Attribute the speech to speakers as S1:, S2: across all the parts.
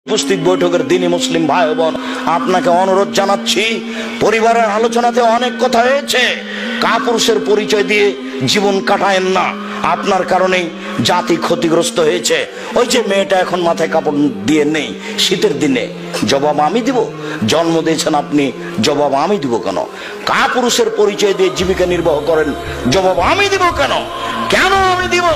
S1: উপস্থিত বৈঠকের দিনই মুসলিম ভাই বোন, আপনাকে অনুরোধ জানাচ্ছি, পরিবারের আলোচনাতে অনেক কথা হয়েছে, কাপুরুষের পরিচয় দিয়ে জীবন কাটায়েন না। আপনার কারণেই জাতি ক্ষতিগ্রস্ত হয়েছে। ওই যে মেয়েটা এখন মাথায় কাপড় দিয়ে নেই, শীতের দিনে জবাব আমি দিব? জন্ম দিয়েছেন আপনি, জবাব আমি দিব কেন? কাপুরুষের পরিচয় দিয়ে জীবিকা নির্বাহ করেন, জবাব আমি দিব কেন? কেন আমি দিব?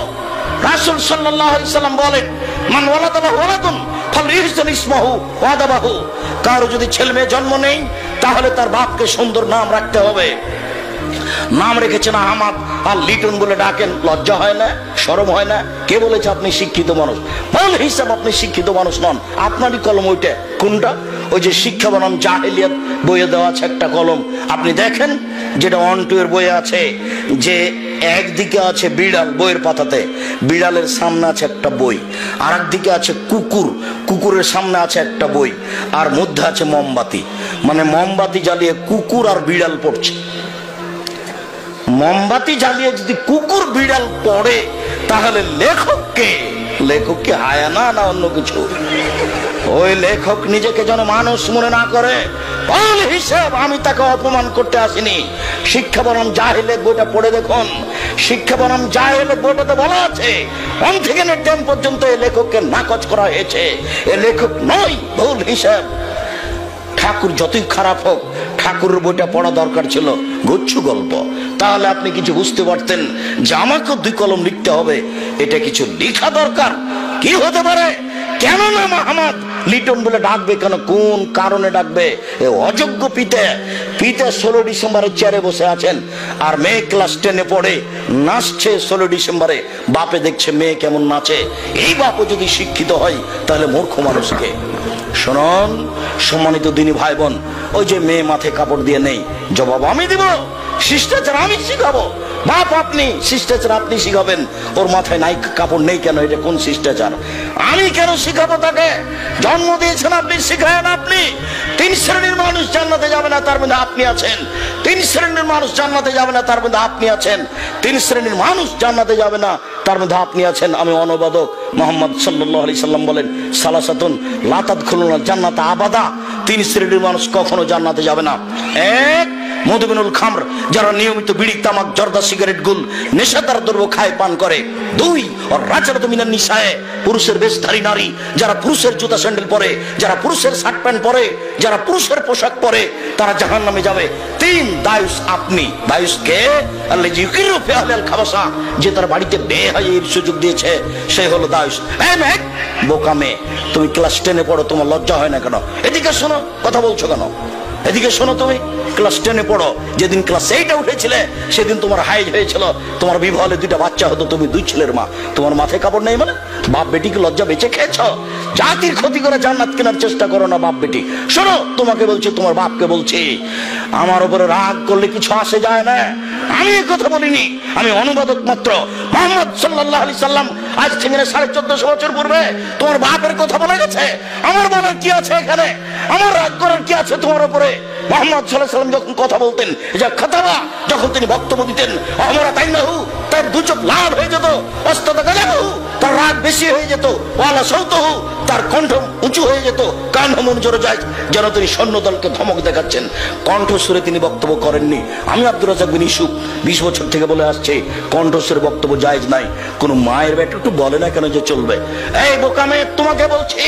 S1: রাসূল সাল্লাল্লাহু আলাইহি সাল্লাম বলেন, মান ওয়ালাদা লাহু ওয়ালাদুন ফালইহসান ইসমাহু ওয়া আদাবাহু। কারো যদি ছেলে মেয়ে জন্ম নেই, তাহলে তার বাপকে সুন্দর নাম রাখতে হবে। নাম রেখেছেন আহমদ আর লিটন বলে ডাকেন, লজ্জা হয় না? শরম হয় না? কে বলেছে আপনি শিক্ষিত মানুষ? বল হিসাব আপনি শিক্ষিত মানুষ নন। আপনারই কলম ওইটা। কোনটা? ওই যে শিক্ষা বনাম জাহেলিয়াত বইয়ে দেওয়া আছে একটা কলম, আপনি দেখেন, যেটা 1-2 এর বইয়ে আছে, যে একদিকে আছে বিড়াল, বইয়ের পাতাতে বিড়ালের সামনে আছে একটা বই, আর একদিকে আছে কুকুর, কুকুরের সামনে আছে একটা বই, আর মধ্যে আছে মোমবাতি। মানে মোমবাতি জ্বালিয়ে কুকুর আর বিড়াল পড়ছে। মোমবাতি জ্বালিয়ে যদি কুকুর বিড়াল পড়ে, তাহলে লেখককে হায়ানা না অন্য কিছু? ওই লেখক নিজেকে যেন মানুষ মনে না করে। বল হিসেব আমি তাকে অপমান করতে আসিনি। শিক্ষা বনাম জাহেলিয়াত বইটা পড়ে দেখুন। শিক্ষা বনাম জাহেলিয়াত বইটাতে বলা আছে 1 থেকে 10 পর্যন্ত এই লেখককে নাকচ করা হয়েছে। এ লেখক নয়। ভুল হিসাব। ঠাকুর যতই খারাপ হোক, ঠাকুরের বইটা পড়া দরকার ছিল, গুচ্ছু গল্প। তাহলে আপনি কিছু বুঝতে পারতেন যে আমাকে 2 কলম লিখতে হবে, এটা কিছু লেখা দরকার। কি হতে পারে? কেন না আহমদ লিটন বলে ডাকবে কেন? কোন কারণে ডাকবে? এ অযোগ্য পিতা 16 ডিসেম্বরের চেয়ারে বসে আছেন, আর মেয়ে ক্লাস 10-এ পড়ে নাচছে 16 ডিসেম্বরে। বাপে দেখছে মেয়ে কেমন নাচে। এই বাপও যদি শিক্ষিত হয়, তাহলে মূর্খ মানুষকে। শুনুন সম্মানিত দিনী ভাই বোন, ওই যে মেয়ে মাথায় কাপড় দিয়ে নেই, জবাব আমি দিব। শিষ্টাচার আমি শিখাবো। বাপ আপনি, শিষ্টাচার আপনি শিখাবেন। ওর মাথায় নাই কাপড় নেই কেন? এটা কোন শিষ্টাচার? আমি কেন শিখাবো তাকে? জন্ম দিয়েছেন আপনি, শিখায়েন আপনি। 3 শ্রেণীর মানুষ জান্নাতে যাবে না, তার মধ্যে আপনি আছেন। 3 শ্রেণীর মানুষ জান্নাতে যাবে না, তার মধ্যে আপনি আছেন। 3 শ্রেণীর মানুষ জান্নাতে যাবে না, তার মধ্যে আপনি আছেন। আমি অনুবাদক। মুহাম্মদ সাল্লাল্লাহু আলাইহি সাল্লাম বলেন, সালাসাতুন লা তাদখুলুনা জান্নাতা আবাদা। 3 শ্রেণীর মানুষ কখনো জান্নাতে যাবে না। 1, মধুবিনুল খামর, যারা নিয়মিত বিড়ি, তামাক, জর্দা, সিগারেট, গুল, নেশাদার দ্রব্য খায়, পান করে। 2, আর রাজারাতু মিনান নিসায়ে, পুরুষের বেশধারী নারী, যারা পুরুষের জুতা স্যান্ডেল পরে, যারা পুরুষের শার্ট প্যান্ট পরে, যারা পুরুষের পোশাক পরে, তারা জাহান্নামে যাবে। 3, দায়ুস আপনি। দায়ুস কে? আল্লাযী ইউকিরু ফি আহলিল খাবাসা, যে তার বাড়িতে বেহায়ার সুযোগ দিয়েছে, সে হলো দায়ুস। মেয়ে, বোকা মেয়ে, তুমি ক্লাস 10-এ পড়ো, তোমার লজ্জা হয় না কেন? এদিকে শোনো, কথা বলছো কেন? এদিকে শোনো, তুমি ক্লাস 10-এ পড়ো। যেদিন ক্লাস 8-এ উঠেছিলে, সেদিন তোমার হাইজ হয়েছিল, তোমার বিবাহে 2টা বাচ্চা হতো, তুমি 2 ছেলের মা। তোমার মাথায় কাপড় নেই মানে? বাপ বেটিকে লজ্জা বেঁচে খেয়েছ? জাতির ক্ষতি করে জান্নাত কেনার চেষ্টা করো না বাপ বেটি। শোনো, তোমাকে বলছি, তোমার বাপকে বলছি, আমার উপরে রাগ করলে কিছু আসে যায় না। আমি এই কথা বলিনি, আমি অনুবাদক মাত্র। মুহাম্মদ সাল্লাল্লাহু আলাইহি সাল্লাম আজ থেকে 1450 বছর পূর্বে তোমার বাপের কথা বলে গেছে। আমার বলার কি আছে এখানে? আমার রাগ করার কি আছে তোমার উপরে? মুহাম্মদ সাল্লাল্লাহু আলাইহি সাল্লাম যখন কথা বলতেন, যা খাতাবা, যখন তিনি বক্তব্য দিতেন, আমরা তাই না, তার 2 চোখ লাল হয়ে যেত, অস্তদা গালাহু, তার রাগ বেশি হয়ে যেত, ওয়ালা সাউতুহু, তার কণ্ঠ উঁচু হয়ে যেত, কান মন জোরে যায়, যেন তিনি সৈন্যদলকে ধমক দেখাচ্ছেন। কণ্ঠস্বরে তিনি বক্তব্য করেননি। আমি আব্দুর রাজ্জাক বিন ইউসুফ 20 বছর থেকে বলে আসছে, কণ্ঠস্বরে বক্তব্য জায়েজ নাই। কোন মায়ের বেটা একটু বলে না কেন যে চলবে? এই বোকা মেয়ে, তোমাকে বলছি,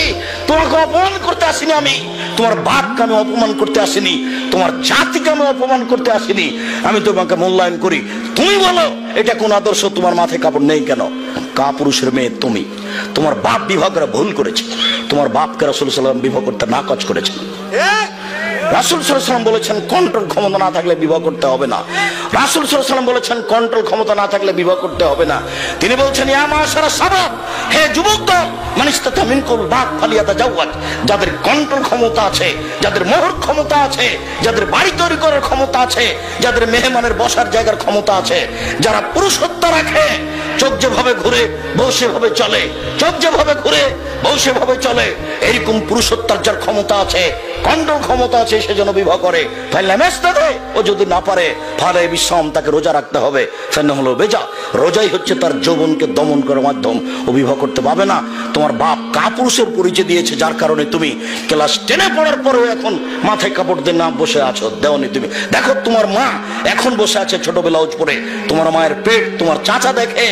S1: তোমাকে অপমান করতে আসিনি আমি। তোমার বাপকে আমি অপমান করতে আসিনি, তোমার জাতিকে আমি অপমান করতে আসিনি। আমি তোমাকে মূল্যায়ন করি। তুমি বলো এটা কোন আদর্শ? তোমার মাথায় কাপড় নেই কেন? কাপুরুষের মেয়ে তুমি। তোমার বাপ বিবাহ করে ভুল করেছে। তোমার বাপকে রাসূল সাল্লাল্লাহু আলাইহি ওয়াসাল্লাম বিবাহ করতে নাকচ করেছে। রাসূল সাল্লাল্লাহু আলাইহি ওয়াসাল্লাম বলেছেন কন্ট্রোল ক্ষমতা না থাকলে বিবাহ করতে হবে না। রাসূল সাল্লাল্লাহু আলাইহি ওয়াসাল্লাম বলেছেন কন্ট্রোল ক্ষমতা না থাকলে বিবাহ করতে হবে না। তিনি বলছেন, ইয়া মাশারা শাবাব, হে যুবকদল, মান ইসতাতা মিনকুল বাত ফালিয়াতাজাওয়াজ, যাদের কন্ট্রোল ক্ষমতা আছে, যাদের মোহর ক্ষমতা আছে, যাদের বাড়ি তৈরি করার ক্ষমতা আছে, যাদের মেহমানের বসার জায়গার ক্ষমতা আছে, যারা পুরুষত্ব রাখে, চোখ যেভাবে ঘুরে বউ সেভাবে চলে, চোখ যেভাবে ঘুরে বউ সেভাবে চলে, এরকম পুরুষত্বের যার ক্ষমতা আছে, কন্ট্রোল ক্ষমতা আছে, সে যেন বিবাহ করে। ও যদি না পারে ফালে বিশ্রাম, তাকে রোজা রাখতে হবে। ফেন হলো বেজা, রোজাই হচ্ছে তার যৌবনকে দমন করার মাধ্যম। ও বিবাহ করতে পাবে না। তোমার বাপ কাপুরুষের পরিচয় দিয়েছে, যার কারণে তুমি ক্লাস 10-এ পড়ার পরেও এখন মাথায় কাপড় দিয়ে না বসে আছো, দেওনি তুমি। দেখো তোমার মা এখন বসে আছে ছোট ব্লাউজ পরে, তোমার মায়ের পেট তোমার চাচা দেখে,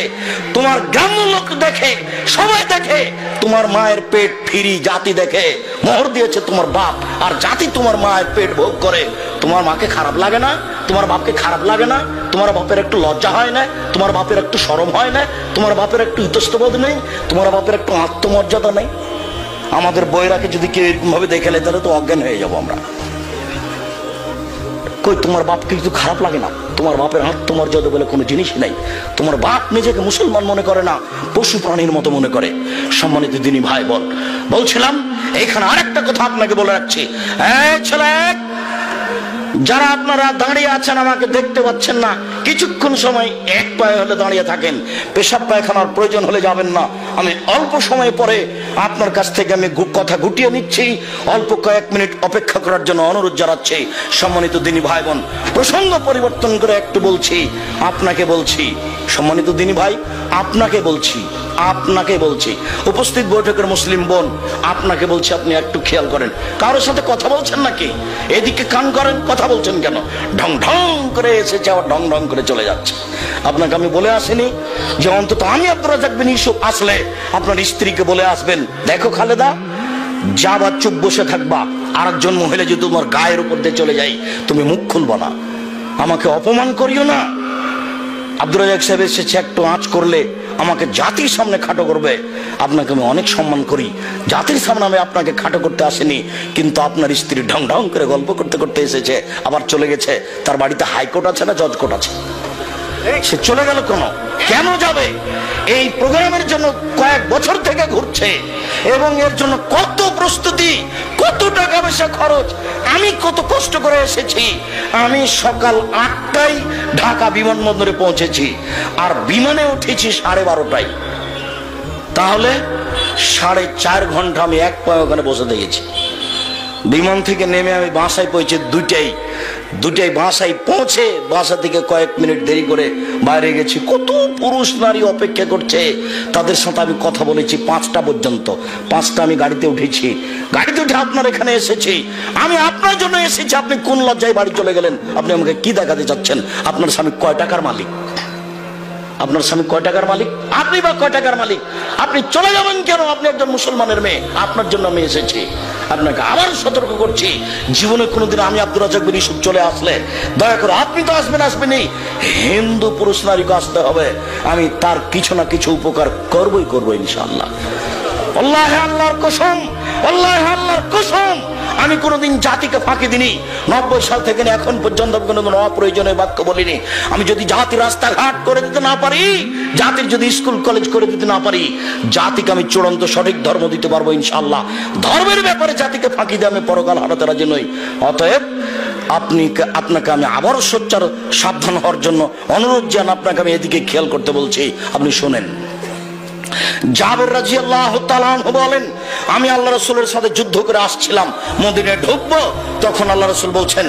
S1: তোমার গ্রাম্য লোক দেখে, সবাই দেখে। তোমার মায়ের পেট ফিরি জাতি দেখে, মোহর দিয়েছে তোমার বাপ, আর জাতি তোমার মায়ের পেট ভোগ করে। তোমার মাকে খারাপ লাগে না? তোমার বাপকে খারাপ লাগে না? তোমার বাপের একটু লজ্জা হয় না? তোমার বাপের একটু শরম হয় না? তোমার বাপের একটু ইতস্তবোধ নেই? তোমার বাপের একটু আত্মমর্যাদা নেই? আমাদের বইরাকে যদি কেউ এরকম ভাবে দেখে নেয়, তাহলে তো অজ্ঞান হয়ে যাবো আমরা। কই তোমার বাপকে কিছু খারাপ লাগে না? তোমার বাপের আত্মমর্যাদা বলে কোনো জিনিসই নাই। তোমার বাপ নিজেকে মুসলমান মনে করে না, পশু প্রাণীর মতো মনে করে। সম্মানিত দিনী ভাই বোন, বলছিলাম এইখানে আরেকটা কথা আপনাকে বলে রাখছি। ছেলে, যারা আপনারা দাঁড়িয়ে আছেন, আমাকে দেখতে পাচ্ছেন না, কিছুক্ষণ সময় এক পায়ে হলে দাঁড়িয়ে থাকেন। পেশাব পায়খানার প্রয়োজন হলে যাবেন না। আমি অল্প সময় পরে আপনার কাছ থেকে আমি কথা গুটিয়ে নিচ্ছি। অল্প কয়েক মিনিট অপেক্ষা করার জন্য অনুরোধ জানাচ্ছি। সম্মানিত দিনী ভাই বোন, প্রসঙ্গ পরিবর্তন করে একটু বলছি, আপনাকে বলছি, সম্মানিত দিনী ভাই, আপনাকে বলছি, আপনাকে বলছি, উপস্থিত বৈঠকের মুসলিম বোন, আপনাকে বলছি, আপনি একটু খেয়াল করেন। কারোর সাথে কথা বলছেন নাকি? এদিকে কান করেন, কথা বলছেন কেন? ঢং ঢং করে এসেছে, আবার ঢং ঢং করে চলে যাচ্ছে। আপনাকে আমি বলে আসিনি যে অন্তত আমি আব্দুর রাজ্জাক বিন ইউসুফ আসলে আপনার স্ত্রীকে বলে আসবেন, দেখো খালেদা, যাবা চুপ বসে থাকবা, আরেকজন মহিলা যদি তোমার গায়ের উপর দিয়ে চলে যাই, তুমি মুখ খুলবা না, আমাকে অপমান করিও না। আব্দুর রাজ্জাক সাহেব এসেছে, একটু আঁচ করলে আমাকে জাতির সামনে খাটো করবে। আপনাকে আমি অনেক সম্মান করি, জাতির সামনে আমি আপনাকে খাটো করতে আসিনি। কিন্তু আপনার স্ত্রী ঢং ঢং করে গল্প করতে করতে এসেছে, আবার চলে গেছে। তার বাড়িতে হাইকোর্ট আছে না জজ কোর্ট আছে? সে চলে গেল কেন যাবে? এই প্রোগ্রামের জন্য কয়েক বছর থেকে ঘুরছে, এবং এর জন্য কত প্রস্তুতি, কত টাকা পয়সা খরচ, আমি কত কষ্ট করে এসেছি। আমি সকাল 8টায় ঢাকা বিমানবন্দরে পৌঁছেছি, আর বিমানে উঠেছি 12:30টায়। তাহলে 4.5 ঘন্টা আমি এক পায়ে ওখানে বসে দিয়েছি। বিমান থেকে নেমে আমি বাসায় পৌঁছে 2টায় বাসায় পৌঁছে, বাসা থেকে কয়েক মিনিট দেরি করে বাইরে গেছি। কত পুরুষ নারী অপেক্ষা করছে, তাদের সাথে আমি কথা বলেছি 5টা পর্যন্ত। 5টা আমি গাড়িতে উঠেছি, গাড়িতে উঠে আপনার এখানে এসেছি। আমি আপনার জন্য এসেছি। আপনি কোন লজ্জায় বাড়ি চলে গেলেন? আপনি আমাকে কি দেখাতে চাচ্ছেন? আপনার স্বামী কয় টাকার মালিক? আপনার স্বামী কয় টাকার মালিক? আপনি বা কয় টাকার মালিক? আপনি চলে যাবেন কেন? আপনি একজন মুসলমানের মেয়ে, আপনার জন্য আমি এসেছি। আপনাকে আবার সতর্ক করছি, জীবনে কোনোদিন আমি আব্দুর রাজ্জাক বিন ইউসুফ চলে আসলে দয়া করে, আপনি তো আসবেনই, হিন্দু পুরুষ নারীকে আসতে হবে। আমি তার কিছু না কিছু উপকার করবো ইনশাআল্লাহ। আল্লাহ আল্লাহর কসম, আল্লাহ আল্লাহর কসম, আমি কোনোদিন জাতিকে ফাঁকি দিনি। 90 সাল থেকে এখন পর্যন্ত কোনোদিন অপ্রয়োজনীয় বাক্য বলিনি। আমি যদি জাতির রাস্তাঘাট করে দিতে না পারি, জাতির যদি স্কুল কলেজ করে দিতে না পারি, জাতিকে আমি চূড়ান্ত সঠিক ধর্ম দিতে পারবো ইনশাআল্লাহ। ধর্মের ব্যাপারে জাতিকে ফাঁকি দিয়ে আমি পরকাল হারাতে রাজি নই। অতএব আপনাকে আমি আবারও সোচ্চার সাবধান হওয়ার জন্য অনুরোধ জানাই। আপনাকে আমি এদিকে খেয়াল করতে বলছি, আপনি শোনেন। জাবের রাদিয়াল্লাহু তাআলা আনহু বলেন, আমি আল্লাহ রাসূলের সাথে যুদ্ধ করে আসছিলাম, মদিনায় ঢুকবো। তখন আল্লাহ রাসূল বলছেন,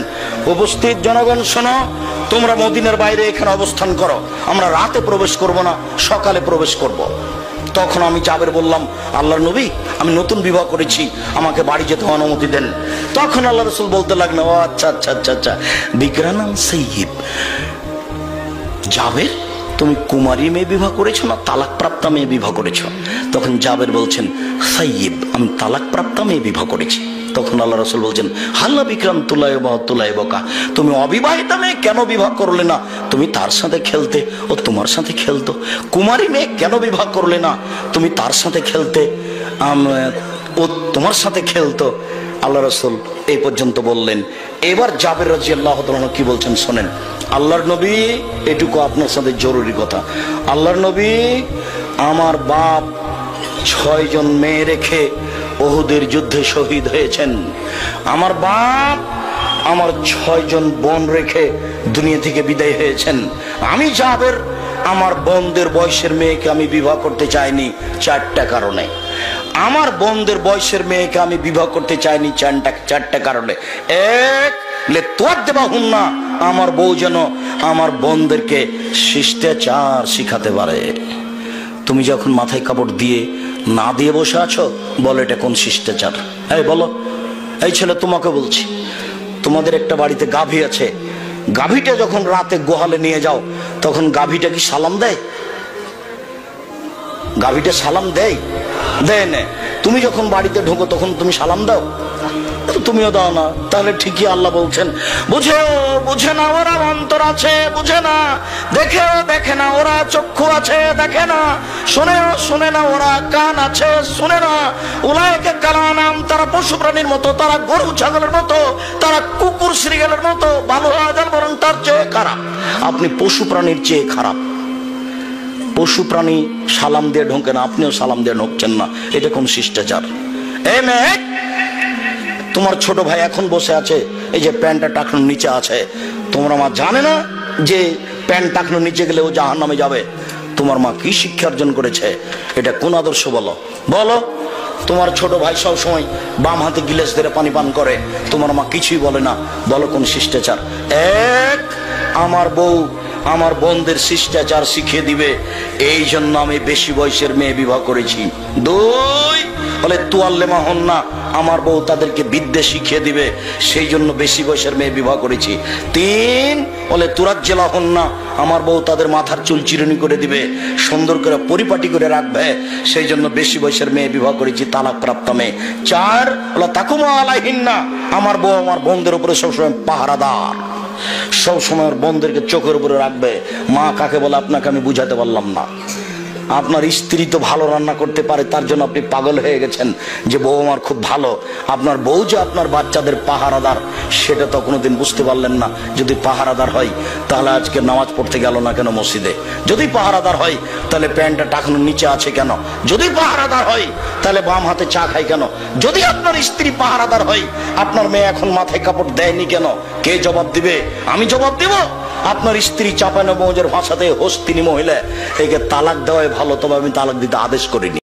S1: উপস্থিত জনগণ শোনো, তোমরা মদিনার বাইরে এখানে অবস্থান করো, আমরা রাতে প্রবেশ করব না, সকালে প্রবেশ করব। তখন আমি জাবের বললাম, আল্লাহর নবী, আমি নতুন বিবাহ করেছি, আমাকে বাড়ি যেতে অনুমতি দেন। তখন আল্লাহ রাসূল বলতে লাগলেন, ও আচ্ছা, বিকরানাম সাইয়্যিব। জাবের, তুমি কুমারী মেয়ে বিবাহ করেছো না তালাক প্রাপ্তা মেয়ে বিবাহ করেছো? তখন জাবের বলছেন, সাইয়্যিব, আমি তালাক প্রাপ্তা মেয়ে বিবাহ করেছি। তখন আল্লাহ রাসূল বলছেন, হাল্লা বিক্রাম তুলাই বকা, তুমি অবিবাহিতা মেয়ে কেন বিবাহ করলে না? তুমি তার সাথে খেলতে, ও তোমার সাথে খেলতো। কুমারী মেয়ে কেন বিবাহ করলে না? তুমি তার সাথে খেলতে, ও তোমার সাথে খেলতো। আল্লাহ রাসূল এই পর্যন্ত বললেন। এবার জাবের রাদিয়াল্লাহু তাআলা কি বলছেন শোনেন। আল্লাহর নবী, এটুকু আপনার সাথে জরুরি কথা। আল্লাহর নবী, আমার বাপ 6 জন মেয়ে রেখে উহুদের যুদ্ধে শহীদ হয়েছেন। আমার বাপ আমার 6 জন বোন রেখে দুনিয়া থেকে বিদায় হয়েছেন। আমি জাবের আমার বোনদের বয়সের মেয়েকে আমি বিবাহ করতে চাইনি 4টা কারণে। আমার বোনদের বয়সের মেয়েকে আমি বিবাহ করতে চাইনি চারটা কারণে। এক, লে তোয়ার দেবা হুন না, আমার বউ যেন আমার বোনদেরকে শিষ্টাচার শিখাতে পারে। তুমি যখন মাথায় কাপড় দিয়ে না দিয়ে বসে আছো, বলো এটা কোন শিষ্টাচার? এই বলো, এই ছেলে তোমাকে বলছি, তোমাদের একটা বাড়িতে গাভী আছে, গাভীটা যখন রাতে গোহালে নিয়ে যাও তখন গাভীটা কি সালাম দেয়? গাভীটা সালাম দেয়? দেয় না। তুমি যখন বাড়িতে ঢোকো তখন তুমি সালাম দাও? তুমিও দাও না। তাহলে ঠিকই আল্লাহ বলছেন, বুঝে না ওরা অন্তর আছে, বুঝে না, দেখে না ওরা চক্ষু আছে, দেখে না, শোনে না ওরা কান আছে, শুনে না। উলাইকা কালানাম, তারা পশু প্রাণীর মতো, তারা গরু ছাগলের মতো, তারা কুকুর শ্রীগালের মতো। ভালো হওয়া যান, বরং তার চেয়ে খারাপ। আপনি পশু প্রাণীর চেয়ে খারাপ। পশু প্রাণী সালাম দিয়ে ঢোকে না, আপনিও সালাম দিয়ে ঢোকছেন না, এটা কোন শিষ্টাচার? এই মেয়ে, তোমার ছোট ভাই এখন বসে আছে, এই যে প্যান্টটা টাকনোর নিচে আছে, তোমার মা জানে না যে প্যান্ট টাকনোর নিচে গেলে ও জাহান্নামে যাবে? তোমার মা কি শিক্ষা অর্জন করেছে? এটা কোন আদর্শ? বলো বলো। তোমার ছোট ভাই সব সময় বাম হাতে গিলাস ধরে পানি পান করে, তোমার মা কিছুই বলে না, বলো কোন শিষ্টাচার? এক, আমার বউ আমার বোনদের শিষ্টাচার শিখিয়ে দিবে, এই জন্য আমি বেশি বয়সের মেয়ে বিবাহ করেছি। দুই, বলে তুয়াল্লেমা হন না, আমার বউ তাদেরকে বিদ্যে শিখিয়ে দিবে, সেই জন্য বেশি বয়সের মেয়ে বিবাহ করেছি। তিন, বলে তুরাজ্জেলা হন না, আমার বউ তাদের মাথার চুল চিরুনি করে দিবে, সুন্দর করে পরিপাটি করে রাখবে, সেই জন্য বেশি বয়সের মেয়ে বিবাহ করেছি, তালাক প্রাপ্ত মেয়ে। চার, বলে তাকুমা আলাইহিন না, আমার বউ আমার বোনদের উপরে সবসময় পাহারাদার, সব সময় বোনদেরকে চোখের উপরে রাখবে। মা কাকে বলে আপনাকে আমি বুঝাতে পারলাম না। আপনার স্ত্রী তো ভালো রান্না করতে পারে, তার জন্য আপনি পাগল হয়ে গেছেন যে বউ আমার খুব ভালো। আপনার বউ যে আপনার বাচ্চাদের পাহারাদার, সেটা তো কোনোদিন বুঝতে পারলেন না। যদি পাহারাদার হয় তাহলে আজকে নামাজ পড়তে গেল না কেন মসজিদে? যদি পাহারাদার হয় তাহলে প্যান্টটা টাকানোর নিচে আছে কেন? যদি পাহারাদার হয় তাহলে বাম হাতে চা খায় কেন? যদি আপনার স্ত্রী পাহারাদার হয়, আপনার মেয়ে এখন মাথায় কাপড় দেয়নি কেন? কে জবাব দিবে? আমি জবাব দিব? আপনার স্ত্রী চাপানো মৌজের ভাষাতে হস্তিনী মহিলা, একে তালাক দেওয়াই ভালো, তবে আমি তালাক দিতে আদেশ করিনি।